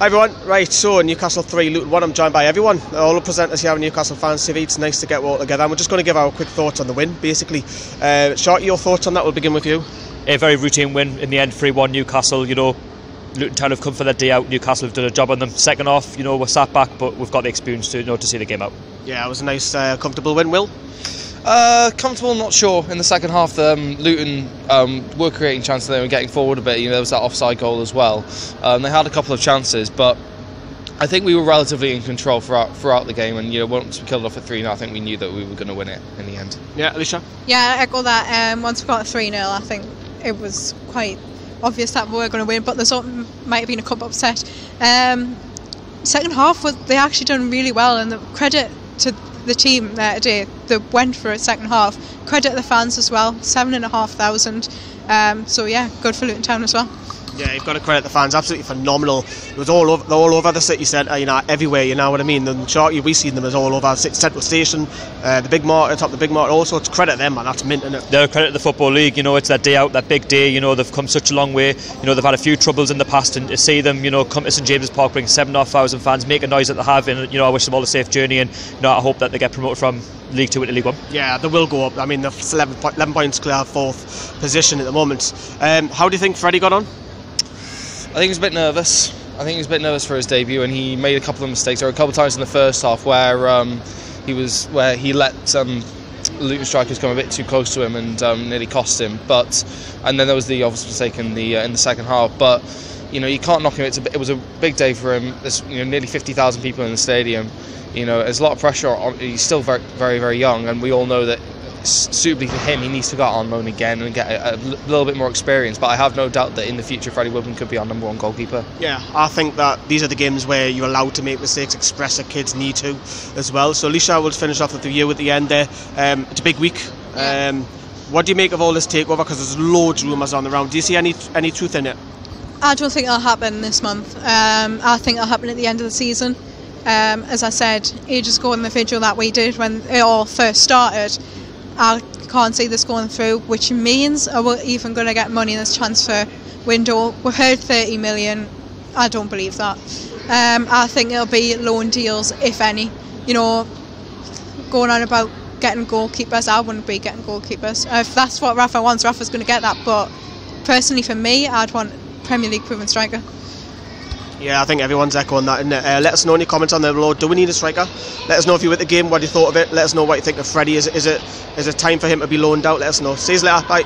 Hi everyone, right, so Newcastle 3, Luton 1, I'm joined by everyone, all the presenters here on Newcastle Fans TV. It's nice to get all together, and we're just going to give our quick thoughts on the win, basically. Sharkey, your thoughts on that? We'll begin with you. A very routine win in the end, 3-1 Newcastle. Luton Town have come for their day out. Newcastle have done a job on them. Second half, we're sat back, but we've got the experience to see the game out. Yeah, it was a nice, comfortable win. Will? Comfortable, not sure. In the second half, Luton were creating chances. They were getting forward a bit. There was that offside goal as well. They had a couple of chances, but I think we were relatively in control throughout the game. And once we killed off at 3-0, I think we knew that we were going to win it in the end. Yeah, Elisha? Yeah, I echo that. Once we got 3-0, I think it was quite obvious that we were going to win, but there might have been a cup upset. Second half, they actually done really well, and the credit to the team there today, they went for it second half. Credit the fans as well, 7,500. So yeah, good for Luton Town as well. Yeah, you've got to credit the fans, absolutely phenomenal. It was all over the city centre, everywhere, you know what I mean. And Sharkey, we've seen them as all over Central Station, the big market, top of the big market. Also, it's credit them, man. That's mint, isn't it? They're credit the Football League. It's that day out, that big day. They've come such a long way. They've had a few troubles in the past, and to see them, come to St James's Park, bring 7,500 fans, make a noise that they have, and I wish them all a safe journey. And I hope that they get promoted from League 2 into League 1. Yeah, they will go up. I mean, they're 11 points clear, fourth position at the moment. How do you think Freddie got on? I think he was a bit nervous. For his debut, and he made a couple of mistakes. There were a couple of times in the first half where he let Luton strikers come a bit too close to him and nearly cost him. And then there was the obvious mistake in the second half. But you can't knock him. It was a big day for him. There's nearly 50,000 people in the stadium. There's a lot of pressure on. He's still very, very, very young, and we all know that suitably for him, he needs to go out on loan again and get a little bit more experience. But I have no doubt that in the future, Freddie Wilson could be our number one goalkeeper. Yeah, I think that these are the games where you're allowed to make mistakes, express that kids need to as well. So Elisha, we'll finish off with you at the end there. It's a big week. What do you make of all this takeover? Because there's loads of rumours on the round. Do you see any truth in it? I don't think it'll happen this month. I think it'll happen at the end of the season. As I said ages ago in the video that we did when it all first started, I can't see this going through, which means are we even going to get money in this transfer window? We heard 30 million. I don't believe that. I think it'll be loan deals, if any. Going on about getting goalkeepers, I wouldn't be getting goalkeepers. If that's what Rafa wants, Rafa's going to get that. But personally, for me, I'd want Premier League proven striker. Yeah, I think everyone's echoing that, isn't it? Let us know in your comments on the below. Do we need a striker? Let us know if you were at the game, what you thought of it. Let us know what you think of Freddie. Is it time for him to be loaned out? Let us know. See you later. Bye.